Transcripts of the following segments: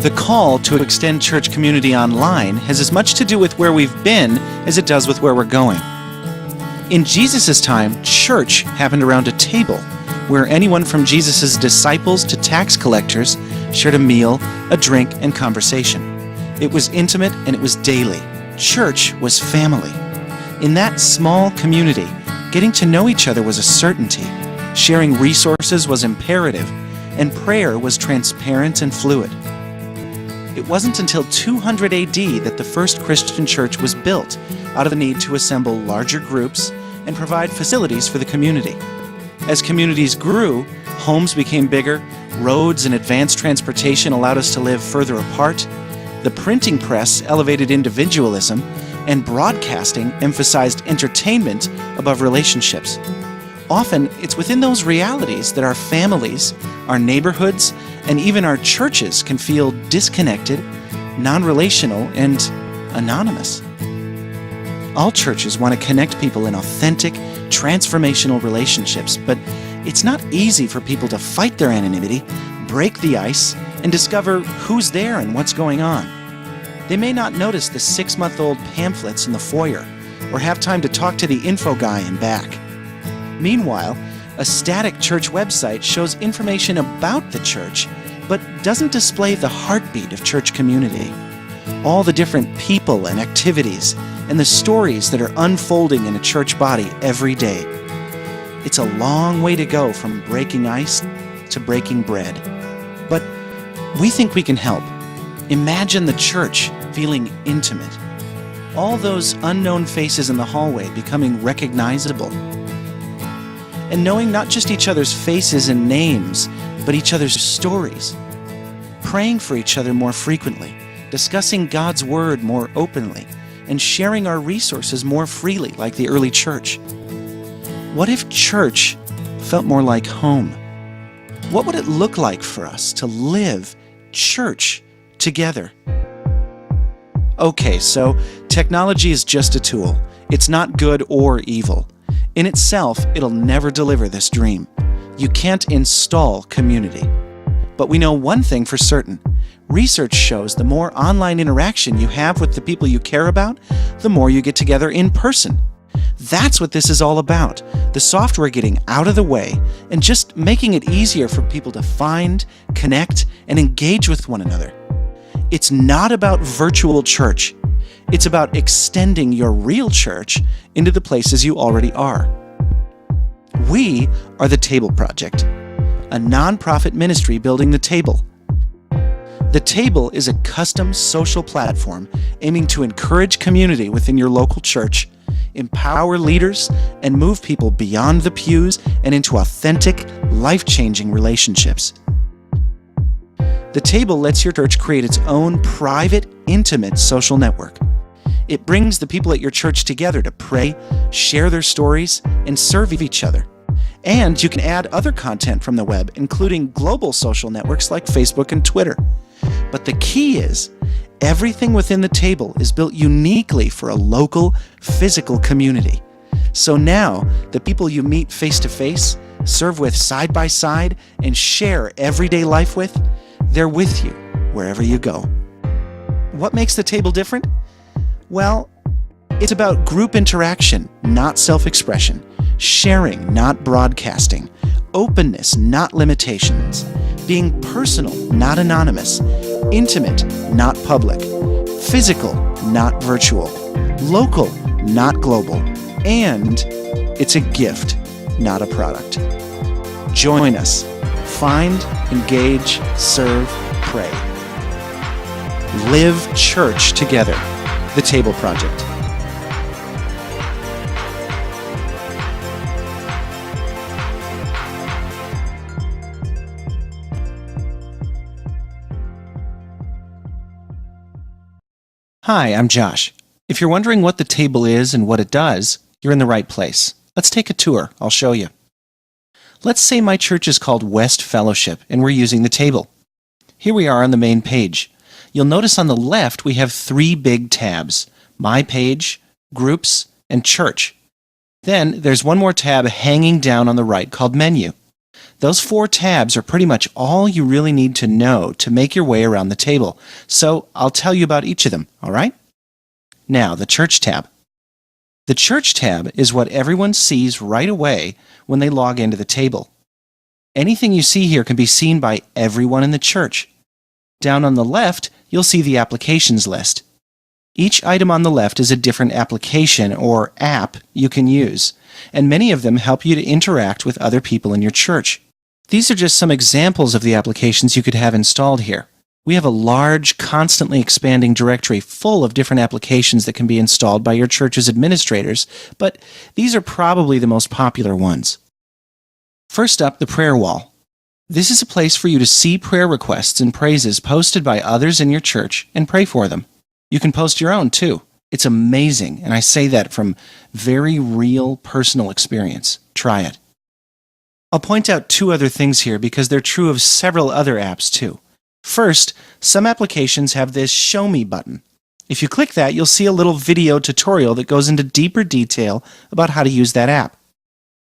The call to extend church community online has as much to do with where we've been as it does with where we're going. In Jesus' time, church happened around a table where anyone from Jesus' disciples to tax collectors shared a meal, a drink, and conversation. It was intimate and it was daily. Church was family. In that small community, getting to know each other was a certainty. Sharing resources was imperative, and prayer was transparent and fluid. It wasn't until 200 AD that the first Christian church was built out of the need to assemble larger groups and provide facilities for the community. As communities grew, homes became bigger, roads and advanced transportation allowed us to live further apart, the printing press elevated individualism, and broadcasting emphasized entertainment above relationships. Often, it's within those realities that our families, our neighborhoods, and even our churches can feel disconnected, non-relational, and anonymous. All churches want to connect people in authentic, transformational relationships, but it's not easy for people to fight their anonymity, break the ice, and discover who's there and what's going on. They may not notice the 6-month-old pamphlets in the foyer, or have time to talk to the info guy in back. Meanwhile, a static church website shows information about the church, but doesn't display the heartbeat of church community. All the different people and activities, and the stories that are unfolding in a church body every day. It's a long way to go from breaking ice to breaking bread. But we think we can help. Imagine the church feeling intimate. All those unknown faces in the hallway becoming recognizable. And knowing not just each other's faces and names, but each other's stories. Praying for each other more frequently, discussing God's Word more openly, and sharing our resources more freely like the early church. What if church felt more like home? What would it look like for us to live church together? Okay, so technology is just a tool. It's not good or evil. In itself, it'll never deliver this dream. You can't install community. But we know one thing for certain. Research shows the more online interaction you have with the people you care about, the more you get together in person. That's what this is all about. The software getting out of the way and just making it easier for people to find, connect, and engage with one another. It's not about virtual church. It's about extending your real church into the places you already are. We are the Table Project, a nonprofit ministry building the table. The Table is a custom social platform aiming to encourage community within your local church, empower leaders, and move people beyond the pews and into authentic, life-changing relationships. The Table lets your church create its own private, intimate social network. It brings the people at your church together to pray, share their stories, and serve each other. And you can add other content from the web, including global social networks like Facebook and Twitter. But the key is, everything within the Table is built uniquely for a local, physical community. So now, the people you meet face-to-face, serve with side-by-side, and share everyday life with, they're with you wherever you go. What makes the Table different? Well, it's about group interaction, not self-expression, sharing, not broadcasting, openness, not limitations, being personal, not anonymous, intimate, not public, physical, not virtual, local, not global, and it's a gift, not a product. Join us. Find, engage, serve, pray. Live church together. The Table Project. Hi, I'm Josh. If you're wondering what the Table is and what it does, you're in the right place. Let's take a tour. I'll show you. Let's say my church is called West Fellowship and we're using the Table. Here we are on the main page. You'll notice on the left we have 3 big tabs: My Page, Groups, and Church. Then there's one more tab hanging down on the right called Menu. Those 4 tabs are pretty much all you really need to know to make your way around the table, so I'll tell you about each of them, all right? Now, the Church tab. The Church tab is what everyone sees right away when they log into the table. Anything you see here can be seen by everyone in the church. Down on the left, you'll see the applications list. Each item on the left is a different application or app you can use, and many of them help you to interact with other people in your church. These are just some examples of the applications you could have installed here. We have a large, constantly expanding directory full of different applications that can be installed by your church's administrators, but these are probably the most popular ones. First up, the prayer wall. This is a place for you to see prayer requests and praises posted by others in your church and pray for them. You can post your own, too. It's amazing, and I say that from very real personal experience. Try it. I'll point out 2 other things here because they're true of several other apps, too. First, some applications have this Show Me button. If you click that, you'll see a little video tutorial that goes into deeper detail about how to use that app.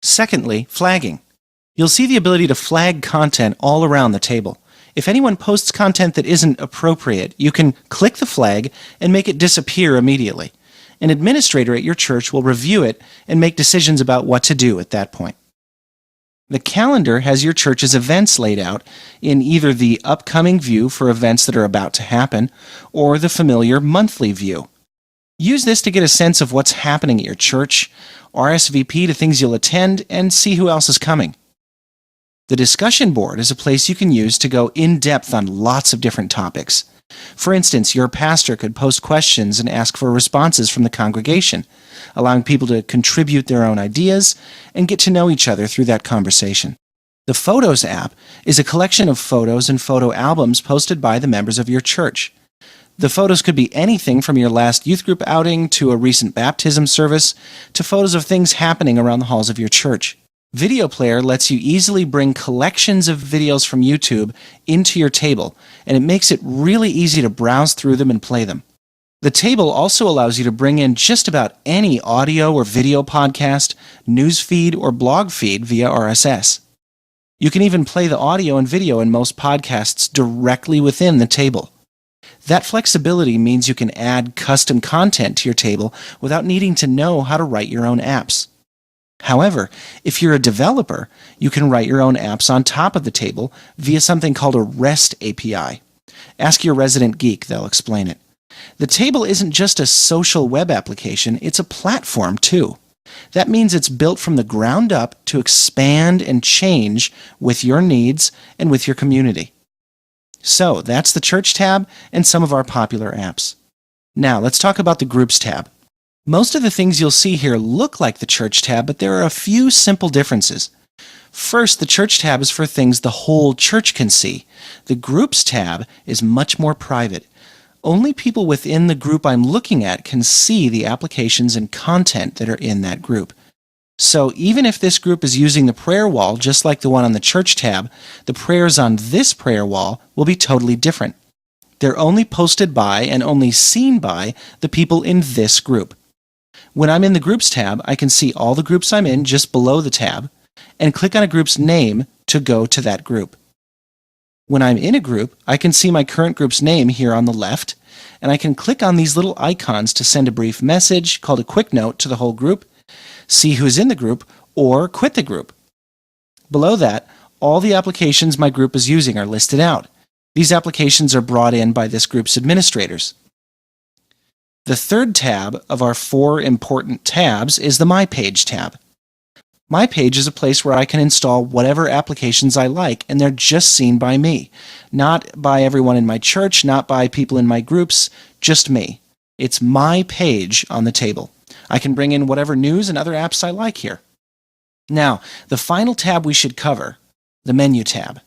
Secondly, flagging. You'll see the ability to flag content all around the table. If anyone posts content that isn't appropriate, you can click the flag and make it disappear immediately. An administrator at your church will review it and make decisions about what to do at that point. The calendar has your church's events laid out in either the upcoming view for events that are about to happen or the familiar monthly view. Use this to get a sense of what's happening at your church, RSVP to things you'll attend, and see who else is coming. The discussion board is a place you can use to go in-depth on lots of different topics. For instance, your pastor could post questions and ask for responses from the congregation, allowing people to contribute their own ideas and get to know each other through that conversation. The Photos app is a collection of photos and photo albums posted by the members of your church. The photos could be anything from your last youth group outing to a recent baptism service to photos of things happening around the halls of your church. Video Player lets you easily bring collections of videos from YouTube into your table, and it makes it really easy to browse through them and play them. The table also allows you to bring in just about any audio or video podcast, news feed, or blog feed via RSS. You can even play the audio and video in most podcasts directly within the table. That flexibility means you can add custom content to your table without needing to know how to write your own apps. However, if you're a developer, you can write your own apps on top of the table via something called a REST API. Ask your resident geek, they'll explain it. The table isn't just a social web application, it's a platform too. That means it's built from the ground up to expand and change with your needs and with your community. So, that's the Church tab and some of our popular apps. Now, let's talk about the Groups tab. Most of the things you'll see here look like the Church tab, but there are a few simple differences. First, the Church tab is for things the whole church can see. The Groups tab is much more private. Only people within the group I'm looking at can see the applications and content that are in that group. So even if this group is using the prayer wall, just like the one on the Church tab, the prayers on this prayer wall will be totally different. They're only posted by and only seen by the people in this group. When I'm in the Groups tab, I can see all the groups I'm in just below the tab and click on a group's name to go to that group. When I'm in a group, I can see my current group's name here on the left, and I can click on these little icons to send a brief message called a quick note to the whole group, see who's in the group, or quit the group. Below that, all the applications my group is using are listed out. These applications are brought in by this group's administrators. The third tab of our 4 important tabs is the My Page tab. My Page is a place where I can install whatever applications I like, and they're just seen by me. Not by everyone in my church, not by people in my groups, just me. It's My Page on the table. I can bring in whatever news and other apps I like here. Now, the final tab we should cover, the Menu tab.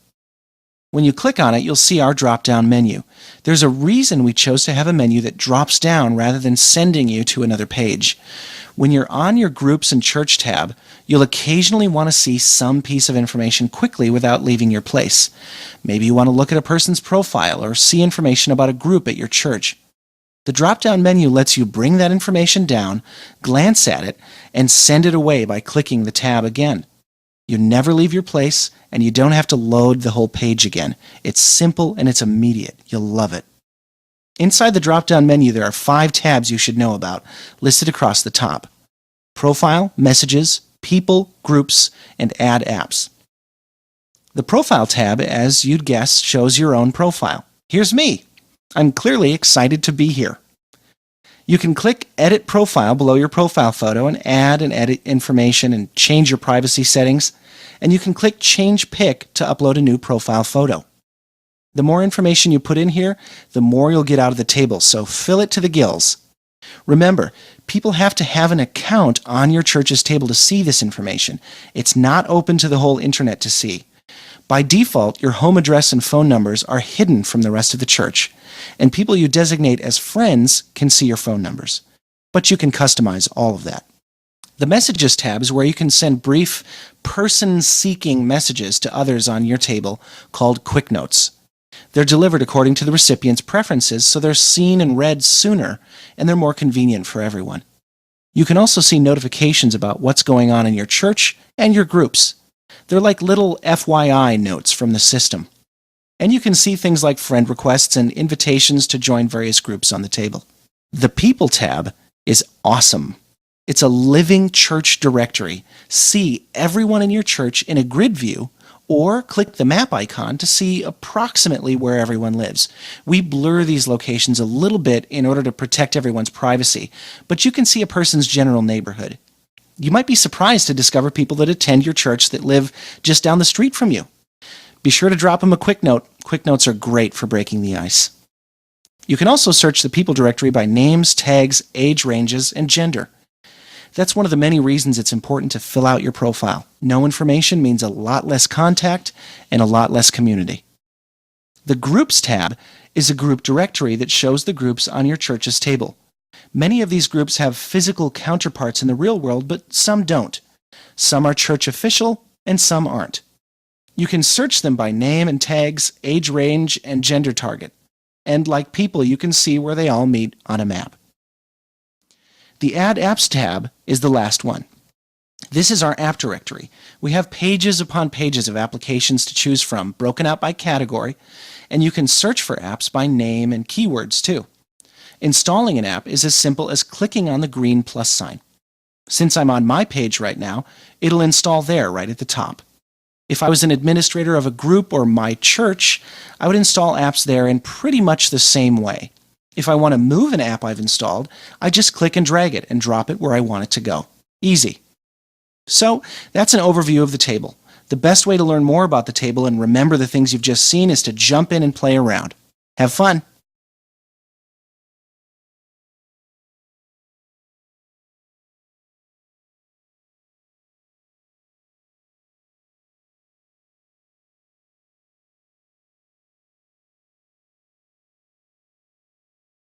When you click on it, you'll see our drop-down menu. There's a reason we chose to have a menu that drops down rather than sending you to another page. When you're on your Groups and Church tab, you'll occasionally want to see some piece of information quickly without leaving your place. Maybe you want to look at a person's profile or see information about a group at your church. The drop-down menu lets you bring that information down, glance at it, and send it away by clicking the tab again. You never leave your place, and you don't have to load the whole page again. It's simple and it's immediate. You'll love it. Inside the drop-down menu, there are 5 tabs you should know about, listed across the top: Profile, Messages, People, Groups, and Add Apps. The Profile tab, as you'd guess, shows your own profile. Here's me. I'm clearly excited to be here. You can click Edit Profile below your profile photo and add and edit information and change your privacy settings, and you can click Change Pic to upload a new profile photo. The more information you put in here, the more you'll get out of the table, so fill it to the gills. Remember, people have to have an account on your church's table to see this information. It's not open to the whole internet to see. By default, your home address and phone numbers are hidden from the rest of the church, and people you designate as friends can see your phone numbers. But you can customize all of that. The Messages tab is where you can send brief, person-seeking messages to others on your table called Quick Notes. They're delivered according to the recipient's preferences, so they're seen and read sooner, and they're more convenient for everyone. You can also see notifications about what's going on in your church and your groups. They're like little FYI notes from the system. And you can see things like friend requests and invitations to join various groups on the table. The People tab is awesome. It's a living church directory. See everyone in your church in a grid view, or click the map icon to see approximately where everyone lives. We blur these locations a little bit in order to protect everyone's privacy, but you can see a person's general neighborhood. You might be surprised to discover people that attend your church that live just down the street from you. Be sure to drop them a quick note. Quick notes are great for breaking the ice. You can also search the People directory by names, tags, age ranges, and gender. That's one of the many reasons it's important to fill out your profile. No information means a lot less contact and a lot less community. The Groups tab is a group directory that shows the groups on your church's table. Many of these groups have physical counterparts in the real world, but some don't. Some are church official and some aren't. You can search them by name and tags, age range, and gender target. And like People, you can see where they all meet on a map. The Add Apps tab is the last one. This is our app directory. We have pages upon pages of applications to choose from, broken out by category, and you can search for apps by name and keywords too. Installing an app is as simple as clicking on the green plus sign. Since I'm on my page right now, it'll install there right at the top. If I was an administrator of a group or my church, I would install apps there in pretty much the same way. If I want to move an app I've installed, I just click and drag it and drop it where I want it to go. Easy. So that's an overview of the table. The best way to learn more about the table and remember the things you've just seen is to jump in and play around. Have fun.